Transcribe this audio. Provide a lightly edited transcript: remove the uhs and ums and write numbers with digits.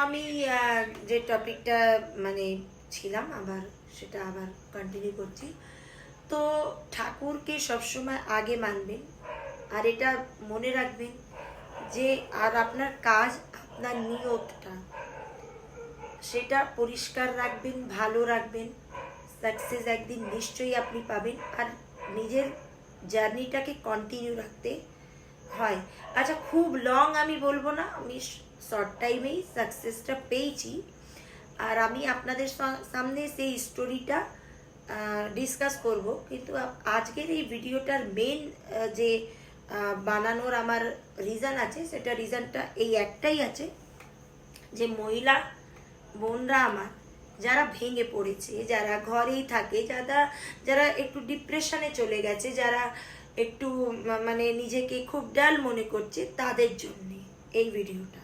আমি যে টপিকটা মানে ছিলাম আবার সেটা আবার কন্টিনিউ করছি। তো ঠাকুরকে সবসময় আগে মানবেন, আর এটা মনে রাখবেন যে আর আপনার কাজ, আপনার নিয়তটা সেটা পরিষ্কার রাখবেন, ভালো রাখবেন, সাকসেস একদিন নিশ্চয়ই আপনি পাবেন। আর নিজের জার্নিটাকে কন্টিনিউ রাখতে হয়। আচ্ছা, খুব লং আমি বলবো না, আমি শর্ট টাইমেই সাকসেসটা পেয়েছি। আর আমি আপনাদের সামনে সেই স্টোরিটা ডিসকাস করব। কিন্তু আজকের এই ভিডিওটার মেন যে বানানোর আমার রিজন আছে, সেটা রিজনটা এই একটাই আছে যে মহিলা বোনরা আমার যারা ভেঙে পড়েছে, যারা ঘরেই থাকে, যারা একটু ডিপ্রেশনে চলে গেছে, যারা একটু মানে নিজেকে খুব ডাল মনে করছে, তাদের জন্য এই ভিডিওটা।